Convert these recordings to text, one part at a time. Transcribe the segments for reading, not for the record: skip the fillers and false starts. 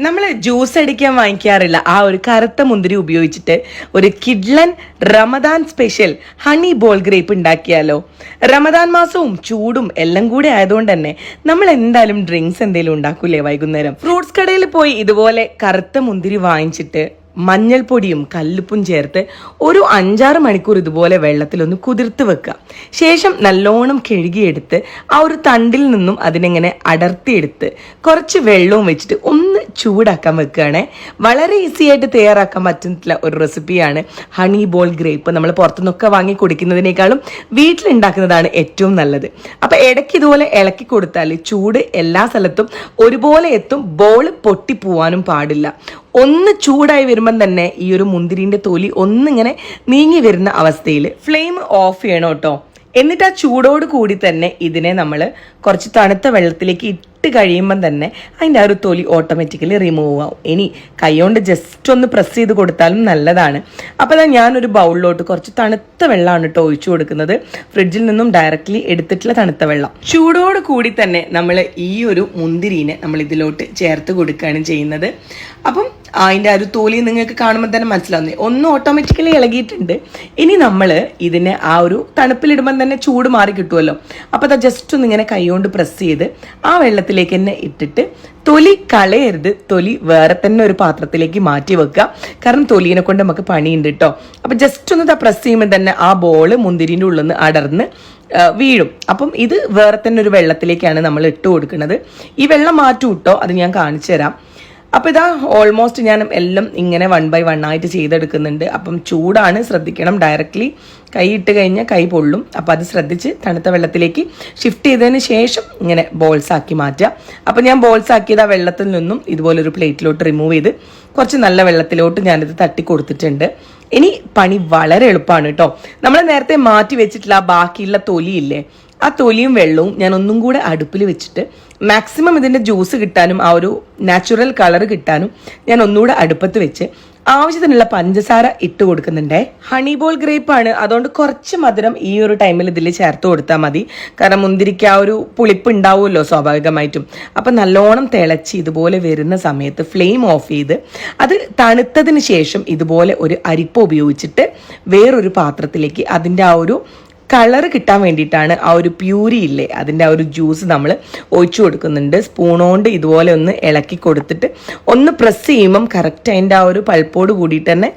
നമ്മൾ ജ്യൂസ് അടിക്കാൻ വാങ്ങിക്കാറില്ല ആ ഒരു കറുത്ത മുന്തിരി ഉപയോഗിച്ചിട്ട് ഒരു കിഡ്ലൻ Ramadan special honey ball grape ഉണ്ടാക്കിയാലോ. റമദാൻ മാസവും ചൂടും എല്ലാം കൂടെ ആയതുകൊണ്ട് തന്നെ നമ്മൾ എന്തായാലും ഡ്രിങ്ക്സ് എന്തെങ്കിലും ഉണ്ടാക്കൂലേ വൈകുന്നേരം. ഫ്രൂട്ട്സ് കടയിൽ പോയി ഇതുപോലെ കറുത്ത മുന്തിരി വാങ്ങിച്ചിട്ട് മഞ്ഞൾപ്പൊടിയും കല്ലുപ്പും ചേർത്ത് ഒരു 5-6 മണിക്കൂർ ഇതുപോലെ വെള്ളത്തിലൊന്ന് കുതിർത്ത് വെക്കുക. ശേഷം നല്ലോണം കഴുകിയെടുത്ത് ആ ഒരു തണ്ടിൽ നിന്നും അതിനെങ്ങനെ അടർത്തിയെടുത്ത് കുറച്ച് വെള്ളവും വെച്ചിട്ട് ഒന്ന് ചൂടാക്കാൻ വെക്കുകയാണ്. വളരെ ഈസി ആയിട്ട് തയ്യാറാക്കാൻ പറ്റുന്ന ഒരു റെസിപ്പിയാണ് ഹണി ബോൾ ഗ്രേപ്പ്. നമ്മൾ പുറത്തുനിന്നൊക്കെ വാങ്ങി കുടിക്കുന്നതിനേക്കാളും വീട്ടിലുണ്ടാക്കുന്നതാണ് ഏറ്റവും നല്ലത്. അപ്പം ഇടയ്ക്ക് ഇതുപോലെ ഇളക്കി കൊടുത്താൽ ചൂട് എല്ലാ സ്ഥലത്തും ഒരുപോലെ എത്തും. ബോൾ പൊട്ടിപ്പോവാനും പാടില്ല. ഒന്ന് ചൂടായി വരുമ്പം തന്നെ ഈ ഒരു മുന്തിരിന്റെ തൊലി ഒന്നിങ്ങനെ നീങ്ങി വരുന്ന അവസ്ഥയിൽ ഫ്ലെയിം ഓഫ് ചെയ്യണം കേട്ടോ. എന്നിട്ട് ആ ചൂടോട് കൂടി തന്നെ ഇതിനെ നമ്മൾ കുറച്ച് തണുത്ത വെള്ളത്തിലേക്ക് ഇട്ട് കഴിയുമ്പം തന്നെ അതിൻ്റെ ആ ഒരു തൊലി ഓട്ടോമാറ്റിക്കലി റിമൂവ് ആവും. ഇനി കൈകൊണ്ട് ജസ്റ്റ് ഒന്ന് പ്രസ് ചെയ്ത് കൊടുത്താലും നല്ലതാണ്. അപ്പോൾ ഞാനൊരു ബൗളിലോട്ട് കുറച്ച് തണുത്ത വെള്ളമാണ് കേട്ടോ ഒഴിച്ചു കൊടുക്കുന്നത്. ഫ്രിഡ്ജിൽ നിന്നും ഡയറക്റ്റ്ലി എടുത്തിട്ടുള്ള തണുത്ത വെള്ളം. ചൂടോട് കൂടി തന്നെ നമ്മൾ ഈ ഒരു മുന്തിരിനെ നമ്മൾ ഇതിലോട്ട് ചേർത്ത് കൊടുക്കുകയാണ് ചെയ്യുന്നത്. അപ്പം അതിൻ്റെ ആ ഒരു തൊലി നിങ്ങൾക്ക് കാണുമ്പോൾ തന്നെ മനസ്സിലാവുന്നേ ഒന്ന് ഓട്ടോമാറ്റിക്കലി ഇളകിയിട്ടുണ്ട്. ഇനി നമ്മൾ ഇതിനെ ആ ഒരു തണുപ്പിലിടുമ്പം തന്നെ ചൂട് മാറി കിട്ടുമല്ലോ. അപ്പോൾ അത് ജസ്റ്റ് ഒന്ന് ഇങ്ങനെ കൈകൊണ്ട് പ്രസ് ചെയ്ത് ആ വെള്ളത്തിലേക്ക് തന്നെ ഇട്ടിട്ട് തൊലി കളയരുത്. തൊലി വേറെ തന്നെ ഒരു പാത്രത്തിലേക്ക് മാറ്റി വെക്കുക. കാരണം തൊലിനെ കൊണ്ട് നമുക്ക് പണിയുണ്ട് കേട്ടോ. അപ്പം ജസ്റ്റ് ഒന്ന് പ്രസ് ചെയ്യുമ്പോൾ തന്നെ ആ ബോള് മുന്തിരിൻ്റെ ഉള്ളിൽ നിന്ന് അടർന്ന് വീഴും. അപ്പം ഇത് വേറെ തന്നെ ഒരു വെള്ളത്തിലേക്കാണ് നമ്മൾ ഇട്ട് കൊടുക്കുന്നത്. ഈ വെള്ളം മാറ്റും കേട്ടോ, അത് ഞാൻ കാണിച്ചു തരാം. അപ്പോൾ ഇതാ ഓൾമോസ്റ്റ് ഞാൻ എല്ലാം ഇങ്ങനെ 1 by 1 ആയിട്ട് ചെയ്തെടുക്കുന്നുണ്ട്. അപ്പം ചൂടാണ്, ശ്രദ്ധിക്കണം. ഡയറക്റ്റ്ലി കൈ ഇട്ട് കഴിഞ്ഞാൽ കൈ പൊള്ളും. അപ്പം അത് ശ്രദ്ധിച്ച് തണുത്ത വെള്ളത്തിലേക്ക് ഷിഫ്റ്റ് ചെയ്തതിന് ശേഷം ഇങ്ങനെ ബോൾസ് ആക്കി മാറ്റുക. അപ്പം ഞാൻ ബോൾസ് ആക്കിയത് ആ വെള്ളത്തിൽ നിന്നും ഇതുപോലൊരു പ്ലേറ്റിലോട്ട് റിമൂവ് ചെയ്ത് കുറച്ച് നല്ല വെള്ളത്തിലോട്ട് ഞാനിത് തട്ടി കൊടുത്തിട്ടുണ്ട്. ഇനി പണി വളരെ എളുപ്പമാണ് കേട്ടോ. നമ്മൾ നേരത്തെ മാറ്റി വെച്ചിട്ടുള്ള ആ ബാക്കിയുള്ള തൊലിയില്ലേ, ആ തൊലിയും വെള്ളവും ഞാൻ ഒന്നും കൂടെ അടുപ്പിൽ വെച്ചിട്ട് മാക്സിമം ഇതിൻ്റെ ജ്യൂസ് കിട്ടാനും ആ ഒരു നാച്ചുറൽ കളർ കിട്ടാനും ഞാൻ ഒന്നുകൂടെ അടുപ്പത്ത് വെച്ച് ആവശ്യത്തിനുള്ള പഞ്ചസാര ഇട്ട് കൊടുക്കുന്നുണ്ടേ. ഹണി ബോൾ ഗ്രേപ്പ് ആണ്, അതുകൊണ്ട് കുറച്ച് മധുരം ഈ ഒരു ടൈമിൽ ഇതിൽ ചേർത്ത് കൊടുത്താൽ മതി. കാരണം മുന്തിരിക്ക് ആ ഒരു പുളിപ്പ് ഉണ്ടാവുമല്ലോ സ്വാഭാവികമായിട്ടും. അപ്പം നല്ലോണം തിളച്ച് ഇതുപോലെ വരുന്ന സമയത്ത് ഫ്ലെയിം ഓഫ് ചെയ്ത് അത് തണുത്തതിന് ശേഷം ഇതുപോലെ ഒരു അരിപ്പ ഉപയോഗിച്ചിട്ട് വേറൊരു പാത്രത്തിലേക്ക് അതിൻ്റെ ആ ഒരു കളർ കിട്ടാൻ വേണ്ടിയിട്ടാണ് ആ ഒരു പ്യൂരി ഇല്ലേ അതിൻ്റെ ആ ഒരു ജ്യൂസ് നമ്മൾ ഒഴിച്ചു കൊടുക്കുന്നുണ്ട്. സ്പൂണോണ്ട് ഇതുപോലെ ഒന്ന് ഇളക്കി കൊടുത്തിട്ട് ഒന്ന് പ്രസ് ചെയ്യുമ്പം കറക്റ്റ് അതിൻ്റെ ആ ഒരു പൾപ്പോട് കൂടിയിട്ട് തന്നെ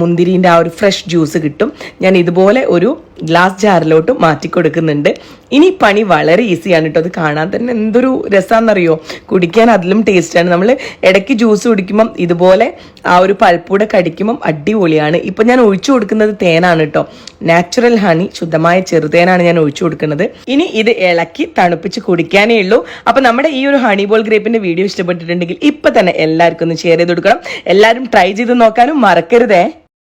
മുന്തിരിൻ്റെ ആ ഒരു ഫ്രഷ് ജ്യൂസ് കിട്ടും. ഞാൻ ഇതുപോലെ ഒരു ഗ്ലാസ് ജാറിലോട്ട് മാറ്റി കൊടുക്കുന്നുണ്ട്. ഇനി പണി വളരെ ഈസിയാണ് കേട്ടോ. അത് കാണാൻ തന്നെ എന്തൊരു രസമാണെന്നറിയോ, കുടിക്കാൻ അതിലും ടേസ്റ്റാണ്. നമ്മൾ ഇടയ്ക്ക് ജ്യൂസ് കുടിക്കുമ്പം ഇതുപോലെ ആ ഒരു പൾപ്പൂടെ കടിക്കുമ്പം അടിപൊളിയാണ്. ഇപ്പം ഞാൻ ഒഴിച്ചു കൊടുക്കുന്നത് തേനാണ് കേട്ടോ. നാച്ചുറൽ ഹണി, ശുദ്ധമായ ചെറുതേനാണ് ഞാൻ ഒഴിച്ചു കൊടുക്കുന്നത്. ഇനി ഇത് ഇളക്കി തണുപ്പിച്ച് കുടിക്കാനേ ഉള്ളൂ. അപ്പം നമ്മുടെ ഈ ഒരു ഹണി ബോൾ ഗ്രേപ്പിൻ്റെ വീഡിയോ ഇഷ്ടപ്പെട്ടിട്ടുണ്ടെങ്കിൽ ഇപ്പം തന്നെ എല്ലാവർക്കും ഒന്ന് ഷെയർ ചെയ്ത് കൊടുക്കണം. എല്ലാവരും ട്രൈ ചെയ്ത് നോക്കാനും മറക്കരുതേ.